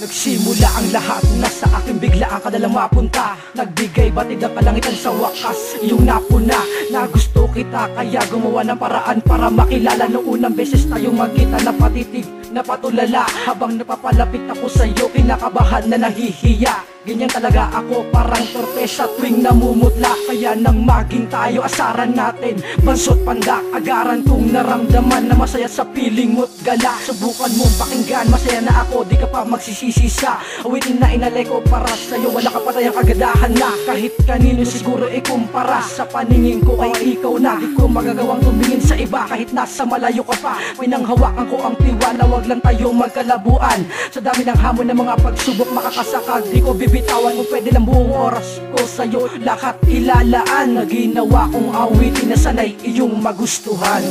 Nagsimula ang lahat na sa akin bigla ang kadalang mapunta. Nagbigay batid ang kalangitan sa wakas, iyong napuna. Na gusto kita kaya gumawa ng paraan para makilala. Noong unang beses tayong magkita, napatitig, napatulala. Habang napapalapit ako sa'yo, kinakabahan na nahihiya. Ganyan talaga ako, parang torpe sa tuwing namumutla. Kaya nang maging tayo, asaran natin bansot pandak, agaran kong naramdaman na masaya sa piling mo't gala. Subukan mong pakinggan, masaya na ako, di ka pa magsisisisa. Awitin na inalay ko para sa'yo, wala ka pa tayong kagadahan na kahit kanino siguro ikumpara. Sa paningin ko ay ikaw na, di ko magagawang tumingin sa iba kahit nasa malayo ka pa. Pinanghawakan ko ang tiwala, wag lang tayo magkalabuan. Sa dami ng hamon ng mga pagsubok makakasakag, di ko bitawan kung pwede lang buong oras ko sa'yo lahat ilalaan. Na ginawa kong awitin na sanay iyong magustuhan.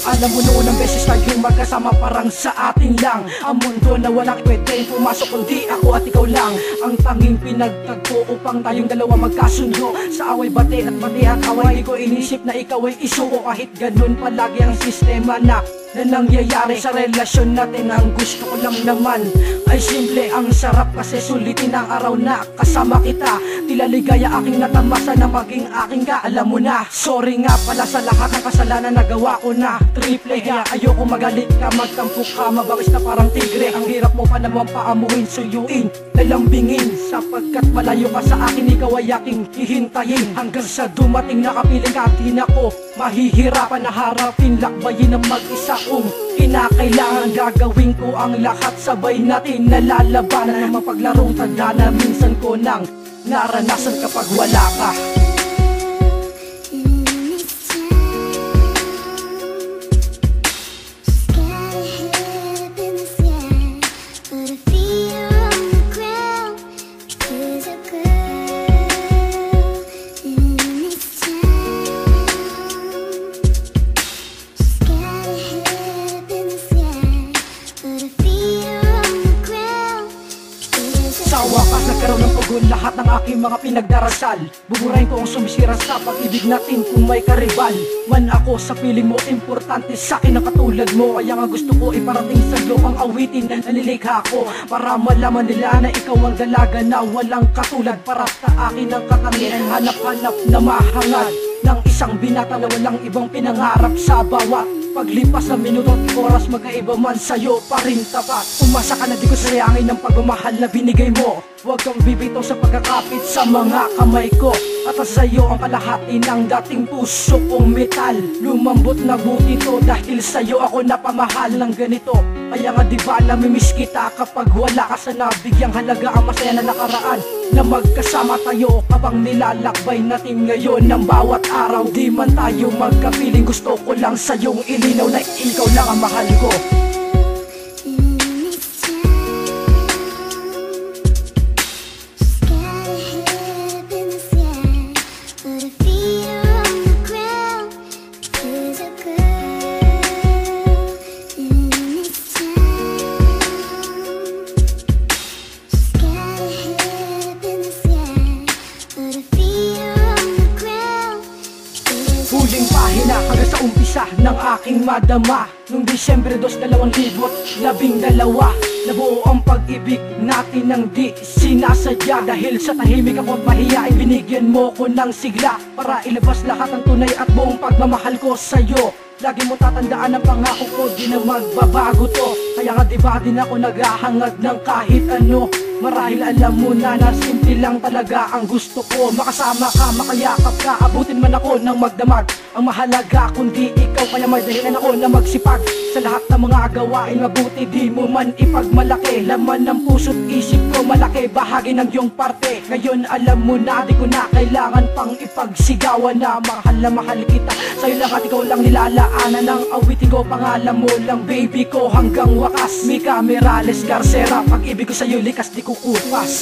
Alam mo noon ang beses tayong magkasama parang sa atin lang. Ang mundo na walang pwedeng pumasok kundi ako at ikaw lang. Ang tanging pinagtagpo upang tayong dalawa magkasundo. Sa away bati at bati at away ko inisip na ikaw ay isuko. Kahit ganun palagi ang sistema na nangyayari sa relasyon natin. Ang gusto ko lang naman ay simple, ang sarap kasi sulitin ang araw na kasama kita. Tila ligaya aking natamasa na maging aking ka. Alam mo na, sorry nga pala sa lahat ng kasalanan na gawa ko na. Triple kaya ayoko magalit ka, magtampo ka, mabangis na parang tigre. Ang hirap mo pa naman paamuhin, suyuin, lalambingin. Sapagkat malayo ka sa akin, ikaw ay aking hihintayin. Hanggang sa dumating na kapiling ka, di na ko mahihirapan na harapin, lakbayin ang mag-isa kong kinakailangan. Gagawin ko ang lahat, sabay natin nalalabanan. Ang mapaglarong tanda na minsan ko nang naranasan kapag wala ka. Sa wakas nagkaroon ng tugon lahat ng aking mga pinagdarasal. Buburahin ko ang sumisira sa pag-ibig natin kung may karibal man ako. Sa piling mo importante sa akin ang katulad mo. Kaya nga gusto ko iparating sa iyo ang awitin na nalilikha ko, para malaman nila na ikaw ang dalaga na walang katulad. Para sa akin ang katangian, hanap-hanap na mahangad ng isang binata na walang ibang pinangarap. Sa bawat paglipas ng minuto at oras, magkaiba man sa'yo pa rin tapat. Umasa ka na di ko sayangin ang pagmamahal na binigay mo. Huwag kang bibitaw sa pagkakapit sa mga kamay ko. At sa'yo ang kalahati ng dating puso kong metal. Lumambot na buti to dahil sa'yo ako napamahal ng ganito. Kaya nga di ba namimiss kita kapag wala ka, sa nabigyang halaga ang masaya na nakaraan na magkasama tayo habang nilalakbay natin ngayon ng bawat araw. Di man tayo magkapiling, gusto ko lang sa'yong ilinaw na ikaw lang ang mahal ko. Huling pahina hanggang sa umpisa ng aking madama. Noong Disyembre 2, 2012, nabuo ang pag-ibig natin ng di sinasadya. Dahil sa tahimik ako at mahiyain, binigyan mo ko ng sigla para ilabas lahat ng tunay at buong pagmamahal ko sa'yo. Lagi mo tatandaan ang pangako ko, di na magbabago to. Kaya nga diba din ako naghahangad ng kahit ano. Marahil alam mo na na simple lang talaga ang gusto ko. Makasama ka, makayakap ka, abutin man ako ng magdamag. Ang mahalaga kundi ikaw, kaya may dahilan ako na magsipag. Sa lahat ng mga gawain mabuti, di mo man ipagmalaki. Laman ng puso't isip ko malaki, bahagi ng iyong parte. Ngayon alam mo na, di ko na kailangan pang ipagsigawan na mahal kita. Sa'yo lang at ikaw lang nilalaanan ng awitin ko. Pangalan mo lang baby ko hanggang wakas. Mika Mirales Garcera, pag-ibig ko sa'yo likas di kukupas.